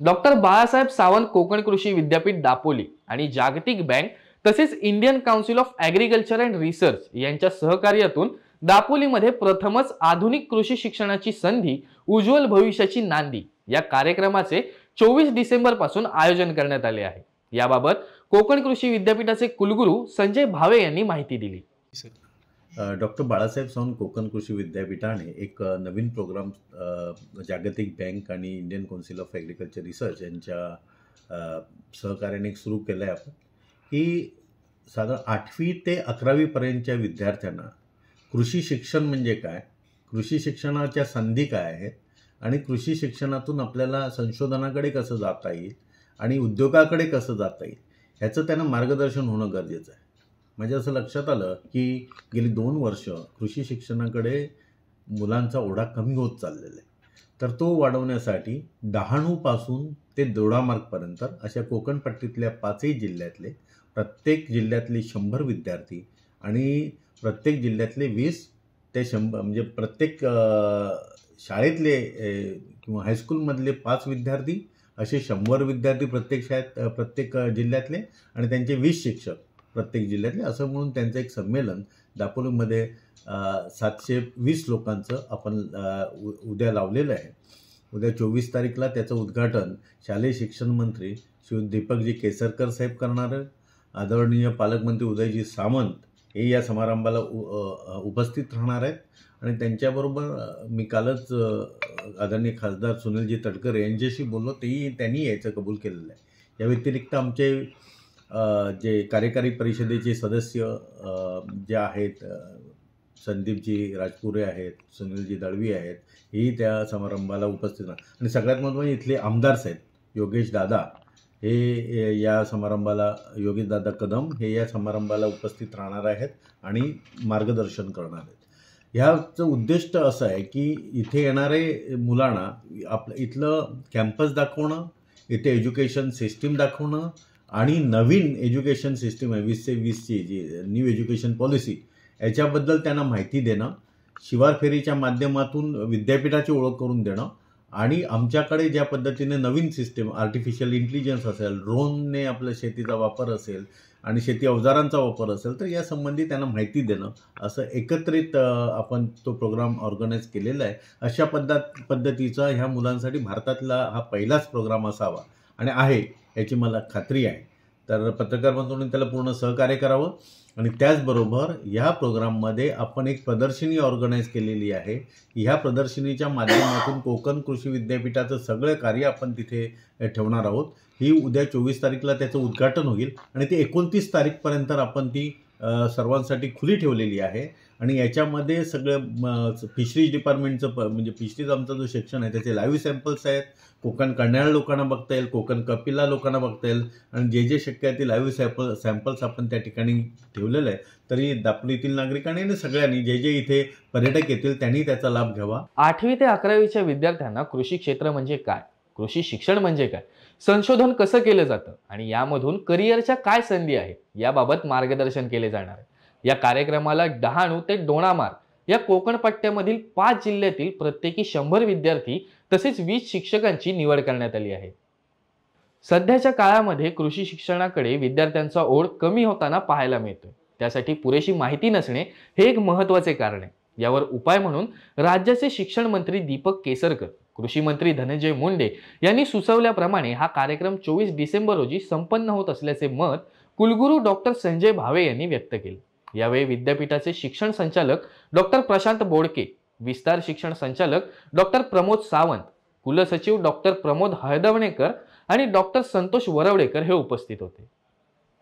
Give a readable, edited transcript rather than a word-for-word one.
Doctor Balasaheb Sawant Konkan कृषी विद्यापीठ दापोली आणि जागतिक बँक तसेच Indian council of agriculture and research यांच्या सहकार्यातून दापोलीमध्ये प्रथमच आधुनिक कृषी शिक्षणाची संधी, उज्ज्वल भविष्याची नांदी या कार्यक्रमाचे 24 डिसेंबर पासून आयोजन करण्यात आले आहे। याबाबत कोकण कृषी विद्यापीठाचे कुलगुरू संजय भावे यांनी माहिती दिली। डॉक्टर बाळासाहेब सावंत कोकण कृषी विद्यापीठाने एक नवीन प्रोग्राम जागतिक बँक आणि Indian council of agriculture research यांच्या सहकार्याने सुरू केलं आहे। आपण की साधारण 8वी ते 11वी पर्यंतच्या विद्यार्थ्यांना कृषी शिक्षण म्हणजे काय, कृषी शिक्षणाच्या संधी काय आहेत आणि कृषी शिक्षणातून आपल्याला संशोधनाकडे कसं जाता येईल आणि उद्योगाकडे कसं जाता येईल ह्याचं त्यांना मार्गदर्शन होणं गरजेचं आहे। म्हणजे असं लक्षात आलं की गेली 2 वर्ष कृषी शिक्षणाकडे मुलांचा ओढा कमी होत चाललेला आहे, तर तो वाढवण्यासाठी डहाणूपासून ते दोडामार्गपर्यंत अशा कोकणपट्टीतल्या 5ही जिल्ह्यातले प्रत्येक जिल्ह्यातले 100 विद्यार्थी आणि प्रत्येक जिल्ह्यातले 20 ते 100 म्हणजे प्रत्येक शाळेतले किंवा हायस्कूलमधले 5 विद्यार्थी असे 100 विद्यार्थी प्रत्येक शाळेत प्रत्येक जिल्ह्यातले आणि त्यांचे 20 शिक्षक प्रत्येक जिल्ह्यातले असं म्हणून त्यांचं एक संमेलन दापोलीमध्ये 720 लोकांचं आपण उद्या लावलेलं आहे। उद्या 24 तारीखला त्याचं उद्घाटन शालेय शिक्षण मंत्री श्री दीपकजी केसरकर साहेब करणार आहेत। आदरणीय पालकमंत्री उदयजी सामंत हे या समारंभाला उपस्थित राहणार आहेत आणि त्यांच्याबरोबर मी कालच आदरणीय खासदार सुनीलजी तटकरे यांच्याशी बोललो, त्यांनी यायचं कबूल केलेलं आहे। या व्यतिरिक्त आमचे जे कार्यकारी परिषदेचे सदस्य जे आहेत, संदीपजी राजपुरे आहेत, सुनीलजी दळवी आहेत, हेही त्या समारंभाला उपस्थित राहणार आणि सगळ्यात महत्त्वाचे इथले आमदार साहेब योगेश दादा हे या समारंभाला, योगेश दादा कदम हे या समारंभाला उपस्थित राहणार आहेत आणि मार्गदर्शन करणार आहेत। ह्याचं उद्दिष्ट असं आहे की इथे येणारे मुलांना आपलं इथलं कॅम्पस दाखवणं, इथे एज्युकेशन सिस्टीम दाखवणं आणि नवीन एज्युकेशन सिस्टीम आहे 20 से 20ची जी न्यू एज्युकेशन पॉलिसी याच्याबद्दल त्यांना माहिती देणं, शिवार फेरीच्या माध्यमातून विद्यापीठाची ओळख करून देणं आणि आमच्याकडे ज्या पद्धतीने नवीन सिस्टीम आर्टिफिशियल इंटेलिजन्स असेल, ड्रोनने आपल्या शेतीचा वापर असेल आणि शेती अवजारांचा वापर असेल तर यासंबंधी त्यांना माहिती देणं, असं एकत्रित आपण तो प्रोग्राम ऑर्गनाईज केलेला आहे। अशा पद्धतीचा ह्या मुलांसाठी भारतातला हा पहिलाच प्रोग्राम असावा आणि आहे याची मला खात्री आहे। तर पत्रकार बंधूंनी त्याला पूर्ण सहकार्य करावं आणि त्याचबरोबर ह्या प्रोग्राममध्ये आपण एक प्रदर्शनी ऑर्गनाईज केलेली आहे। ह्या प्रदर्शनीच्या माध्यमातून कोकण कृषी विद्यापीठाचं सगळं कार्य आपण तिथे ठेवणार आहोत। ही उद्या 24 तारीखला त्याचं उद्घाटन होईल आणि ते 29 तारीखपर्यंत आपण ती सर्वांसाठी खुली ठेवलेली आहे आणि याच्यामध्ये सगळं फिशरीज डिपार्टमेंटचं म्हणजे फिशरीज आमचा जो सेक्शन आहे त्याचे लाईव्ह सॅम्पल्स आहेत, कोकण कन्याळ लोकांना बघता येईल, कोकण कपिला लोकांना बघता येईल आणि जे शक्य आहे ते लाईव्ह सॅम्पल्स आपण त्या ठिकाणी ठेवलेलं आहे। तरी दापोलीतील नागरिकांनी आणि सगळ्यांनी जे इथे पर्यटक येतील त्यांनी त्याचा लाभ घ्यावा। 8वी ते 11वीच्या विद्यार्थ्यांना कृषी क्षेत्र म्हणजे काय, कृषी शिक्षण म्हणजे काय, संशोधन कसं केलं जातं आणि यामधून करिअरच्या काय संधी आहेत याबाबत मार्गदर्शन केले जाणार आहे। या कार्यक्रमाला डहाणू ते दोडामार्ग या कोकण पट्ट्यामधील 5 जिल्ह्यातील प्रत्येकी 100 विद्यार्थी तसेच 20 शिक्षकांची निवड करण्यात आली आहे। सध्याच्या काळामध्ये कृषी शिक्षणाकडे विद्यार्थ्यांचा ओढ कमी होताना पाहायला मिळतोय। त्यासाठी पुरेशी माहिती नसणे हे एक महत्त्वाचे कारण आहे। यावर उपाय म्हणून राज्याचे शिक्षण मंत्री दीपक केसरकर, कृषी मंत्री धनंजय मुंडे यांनी सुचवल्याप्रमाणे हा कार्यक्रम 24 डिसेंबर रोजी संपन्न होत असल्याचे मत कुलगुरू डॉक्टर संजय भावे यांनी व्यक्त केले। यावेळी विद्यापीठाचे शिक्षण संचालक डॉक्टर प्रशांत बोडके, विस्तार शिक्षण संचालक डॉक्टर प्रमोद सावंत, कुलसचिव डॉक्टर प्रमोद हळदवणेकर आणि डॉक्टर संतोष वरवडेकर हे उपस्थित होते।